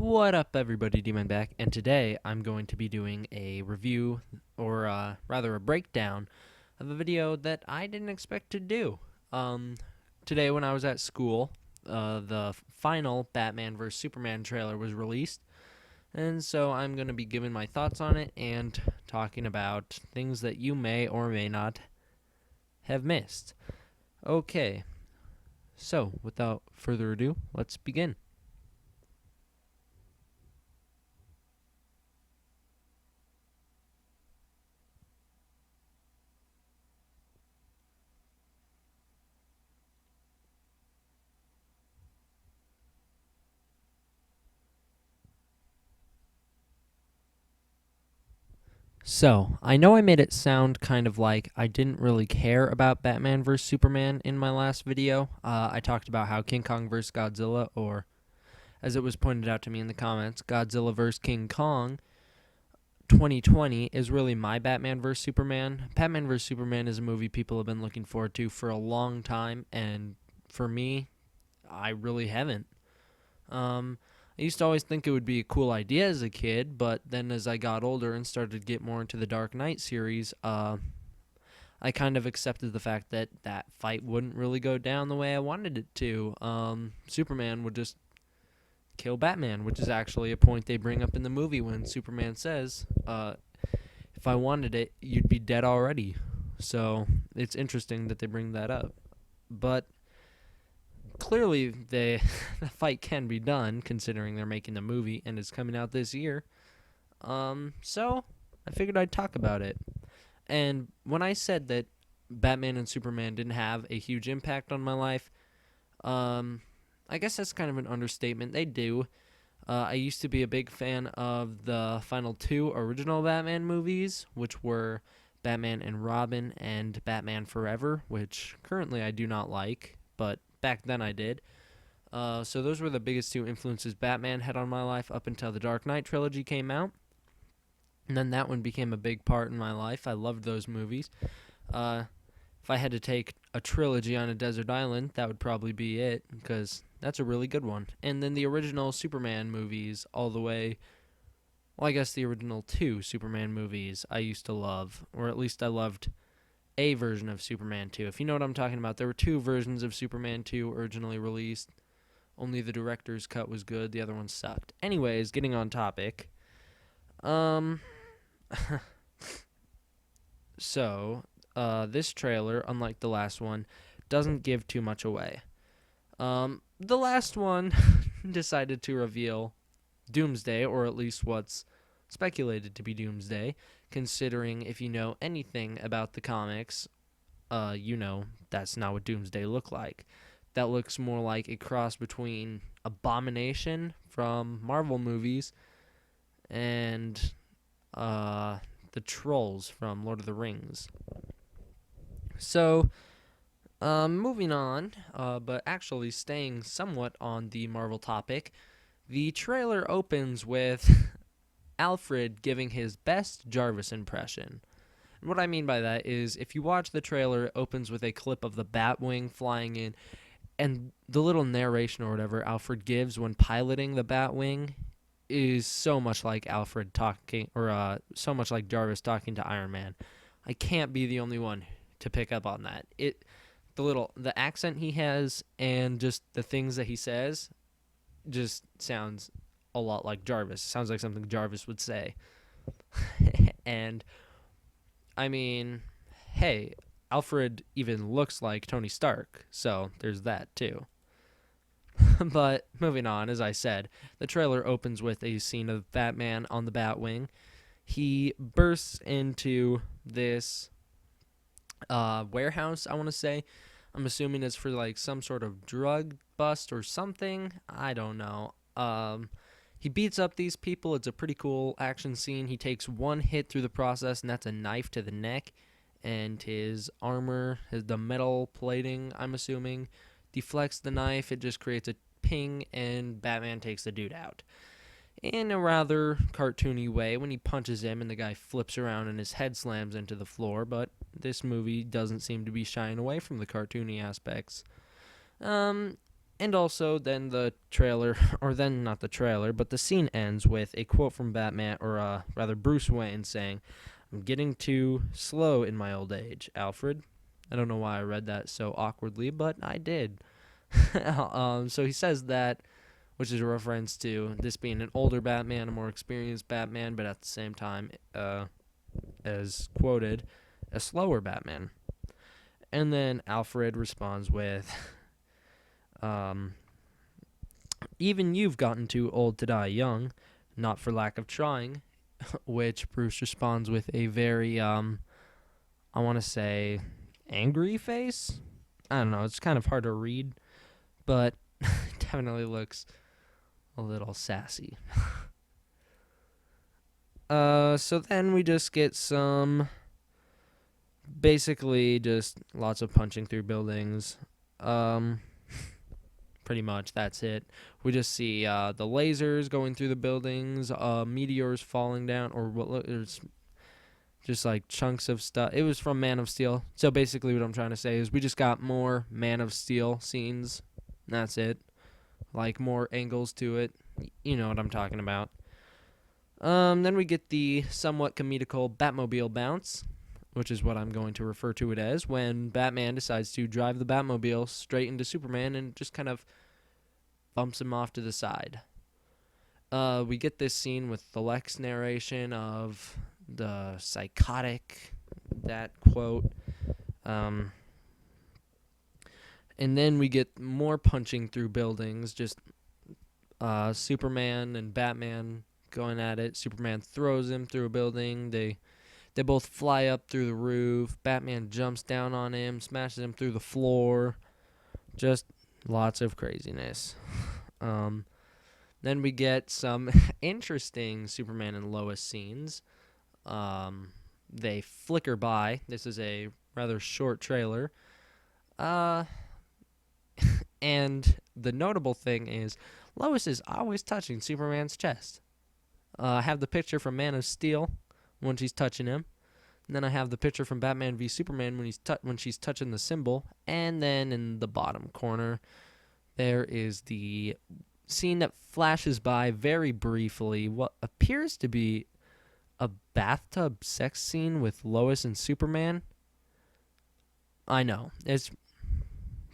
What up, everybody? D-Man back, and today I'm going to be doing a review, or rather a breakdown, of a video that I didn't expect to do. Um, Today when I was at school, the final Batman vs. Superman trailer was released, and so I'm going to be giving my thoughts on it and talking about things that you may or may not have missed. Okay, so without further ado, let's begin. So, I know I made it sound kind of like I didn't really care about Batman vs. Superman in my last video. I talked about how King Kong vs. Godzilla, or as it was pointed out to me in the comments, Godzilla vs. King Kong 2020 is really my Batman vs. Superman. Batman vs. Superman is a movie people have been looking forward to for a long time, and for me, I really haven't. I used to always think it would be a cool idea as a kid, but then as I got older and started to get more into the Dark Knight series, I kind of accepted the fact that that fight wouldn't really go down the way I wanted it to. Superman would just kill Batman, which is actually a point they bring up in the movie when Superman says, if I wanted it, you'd be dead already. So it's interesting that they bring that up. But clearly the fight can be done considering they're making the movie and it's coming out this year. So I figured I'd talk about it. And when I said that Batman and Superman didn't have a huge impact on my life, I guess that's kind of an understatement. They do. I used to be a big fan of the final two original Batman movies, which were Batman and Robin and Batman Forever, which currently I do not like, but back then I did. So those were the biggest two influences Batman had on my life up until the Dark Knight trilogy came out. And then that one became a big part in my life. I loved those movies. If I had to take a trilogy on a desert island, that would probably be it, because that's a really good one. And then the original Superman movies all the way, well, I guess the original two Superman movies I used to love, or at least I loved a version of Superman 2. If you know what I'm talking about, there were two versions of Superman 2 originally released. Only the director's cut was good, the other one sucked. Anyways, getting on topic. So, this trailer, unlike the last one, doesn't give too much away. The last one decided to reveal Doomsday, or at least what's speculated to be Doomsday, considering if you know anything about the comics, you know that's not what Doomsday looked like. That looks more like a cross between Abomination from Marvel movies and the Trolls from Lord of the Rings. So, moving on, but actually staying somewhat on the Marvel topic, the trailer opens with Alfred giving his best Jarvis impression. And what I mean by that is, if you watch the trailer, it opens with a clip of the Batwing flying in, and the little narration or whatever Alfred gives when piloting the Batwing is so much like Alfred talking, or so much like Jarvis talking to Iron Man. I can't be the only one to pick up on that. The accent he has and just the things that he says just sounds a lot like Jarvis. It sounds like something Jarvis would say. And I mean, hey, Alfred even looks like Tony Stark, so there's that too. But moving on, as I said, the trailer opens with a scene of Batman on the Batwing. He bursts into this warehouse, I want to say. I'm assuming it's for like some sort of drug bust or something. I don't know. He beats up these people. It's a pretty cool action scene. He takes one hit through the process, and that's a knife to the neck. And his armor, the metal plating, I'm assuming, deflects the knife. It just creates a ping, and Batman takes the dude out. In a rather cartoony way when he punches him and the guy flips around and his head slams into the floor, but this movie doesn't seem to be shying away from the cartoony aspects. And also, then the trailer, or then not the trailer, but the scene ends with a quote from Batman, or rather Bruce Wayne, saying, "I'm getting too slow in my old age, Alfred." I don't know why I read that so awkwardly, but I did. So he says that, which is a reference to this being an older Batman, a more experienced Batman, but at the same time, as quoted, a slower Batman. And then Alfred responds with, "Even you've gotten too old to die young, not for lack of trying," which Bruce responds with a very, I want to say, angry face. I don't know, it's kind of hard to read, but definitely looks a little sassy. So then we just get some, basically just lots of punching through buildings. Pretty much that's it. We just see the lasers going through the buildings, meteors falling down, or what? There's just like chunks of stuff. It was from Man of Steel. So basically, what I'm trying to say is we just got more Man of Steel scenes. That's it. Like more angles to it. You know what I'm talking about. Then we get the somewhat comedical Batmobile bounce, which is what I'm going to refer to it as, when Batman decides to drive the Batmobile straight into Superman and just kind of bumps him off to the side. We get this scene with the Lex narration of the psychotic, that quote. And then we get more punching through buildings, just Superman and Batman going at it. Superman throws him through a building. They both fly up through the roof. Batman jumps down on him, smashes him through the floor. Just lots of craziness. Then we get some interesting Superman and Lois scenes. They flicker by. This is a rather short trailer. And the notable thing is Lois is always touching Superman's chest. I have the picture from Man of Steel when she's touching him. And then I have the picture from Batman v Superman when she's touching the symbol. And then in the bottom corner, there is the scene that flashes by very briefly. What appears to be a bathtub sex scene with Lois and Superman. I know. It's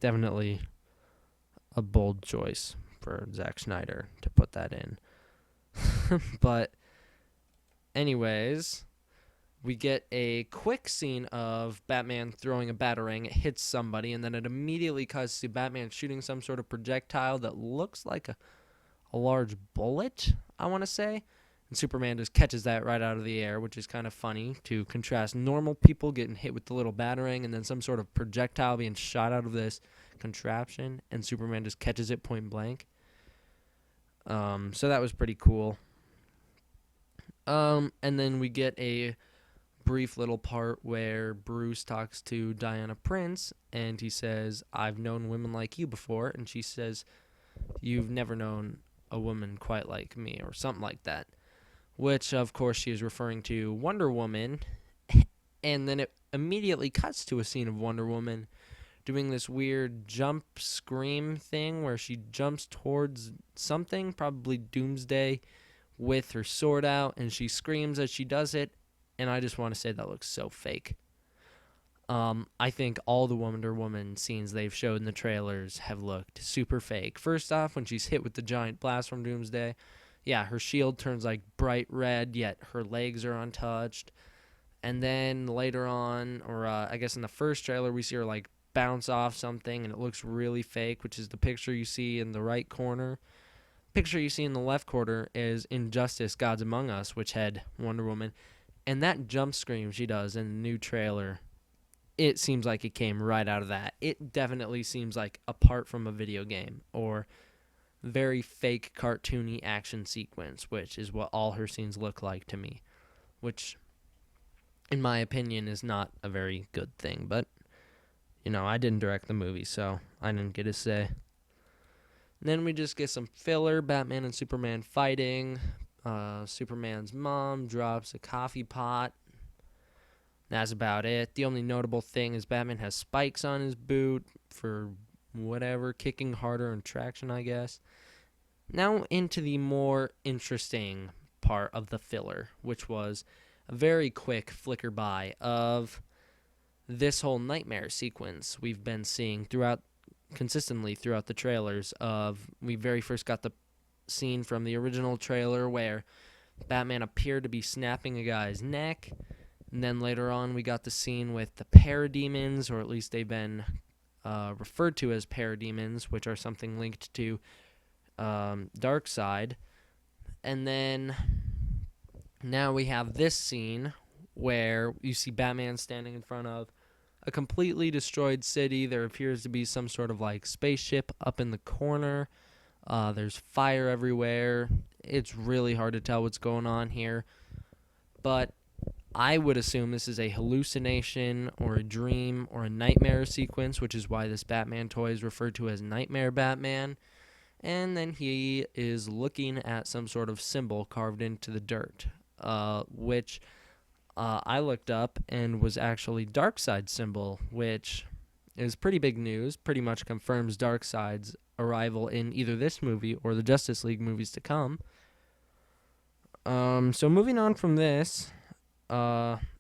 definitely a bold choice for Zack Snyder to put that in. But anyways, we get a quick scene of Batman throwing a batarang. It hits somebody, and then it immediately cuts to Batman shooting some sort of projectile that looks like a large bullet, I want to say. And Superman just catches that right out of the air, which is kind of funny to contrast normal people getting hit with the little batarang and then some sort of projectile being shot out of this contraption, and Superman just catches it point blank. So that was pretty cool. And then we get a brief little part where Bruce talks to Diana Prince, and he says, "I've known women like you before," and she says, "You've never known a woman quite like me," or something like that, which of course she is referring to Wonder Woman. And then it immediately cuts to a scene of Wonder Woman doing this weird jump scream thing where she jumps towards something, probably Doomsday, with her sword out, and she screams as she does it. And I just want to say that looks so fake. I think all the Wonder Woman scenes they've showed in the trailers have looked super fake. First off, when she's hit with the giant blast from Doomsday, yeah, her shield turns like bright red, yet her legs are untouched. And then later on, or I guess in the first trailer, we see her like bounce off something, and it looks really fake, which is the picture you see in the right corner. Picture you see in the left corner is Injustice: Gods Among Us, which had Wonder Woman. And that jump scream she does in the new trailer, it seems like it came right out of that. It definitely seems like a part from a video game or very fake cartoony action sequence, which is what all her scenes look like to me, which in my opinion is not a very good thing. But, you know, I didn't direct the movie, so I didn't get a say. And then we just get some filler, Batman and Superman fighting. Superman's mom drops a coffee pot. That's about it. The only notable thing is Batman has spikes on his boot for whatever, kicking harder and traction, I guess. Now into the more interesting part of the filler, which was a very quick flicker by of this whole nightmare sequence we've been seeing consistently throughout the trailers. We very first got the scene from the original trailer where Batman appeared to be snapping a guy's neck, and then later on we got the scene with the parademons, or at least they've been referred to as parademons, which are something linked to Darkseid. And then now we have this scene where you see Batman standing in front of a completely destroyed city. There appears to be some sort of like spaceship up in the corner. There's fire everywhere. It's really hard to tell what's going on here. But I would assume this is a hallucination or a dream or a nightmare sequence, which is why this Batman toy is referred to as Nightmare Batman. And then he is looking at some sort of symbol carved into the dirt, which I looked up and was actually Darkseid's symbol, which is pretty big news. Pretty much confirms Darkseid's arrival in either this movie or the Justice League movies to come. So moving on from this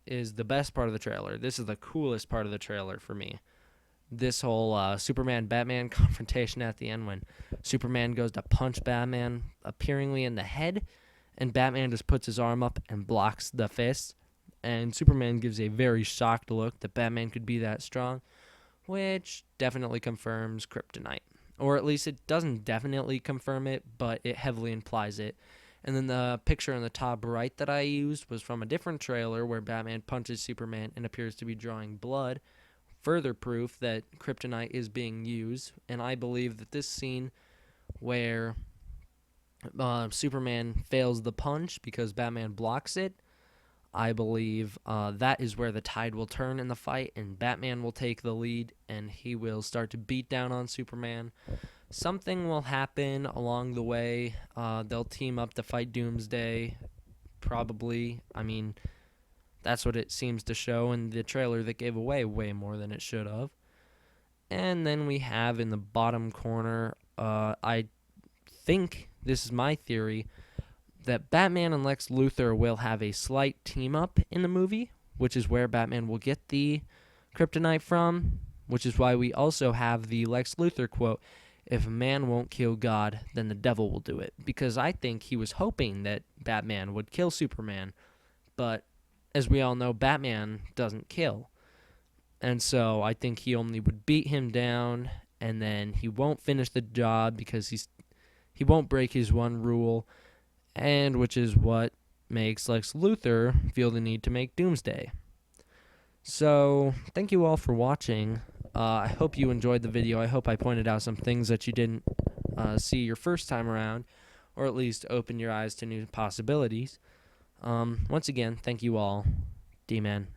is the best part of the trailer. This is the coolest part of the trailer for me. This whole Superman-Batman confrontation at the end when Superman goes to punch Batman appearingly in the head, and Batman just puts his arm up and blocks the fist, and Superman gives a very shocked look that Batman could be that strong, which definitely confirms kryptonite. Or at least it doesn't definitely confirm it, but it heavily implies it. And then the picture on the top right that I used was from a different trailer where Batman punches Superman and appears to be drawing blood. Further proof that kryptonite is being used. And I believe that this scene where Superman fails the punch because Batman blocks it, I believe that is where the tide will turn in the fight and Batman will take the lead and he will start to beat down on Superman. Something will happen along the way. They'll team up to fight Doomsday, probably. I mean, that's what it seems to show in the trailer that gave away way more than it should have. And then we have in the bottom corner, I think, this is my theory, that Batman and Lex Luthor will have a slight team-up in the movie, which is where Batman will get the kryptonite from, which is why we also have the Lex Luthor quote, "If man won't kill God, then the devil will do it." Because I think he was hoping that Batman would kill Superman, but as we all know, Batman doesn't kill. And so I think he only would beat him down, and then he won't finish the job because he won't break his one rule, and which is what makes Lex Luthor feel the need to make Doomsday. So thank you all for watching. I hope you enjoyed the video. I hope I pointed out some things that you didn't see your first time around, or at least open your eyes to new possibilities. Once again, thank you all. D-Man.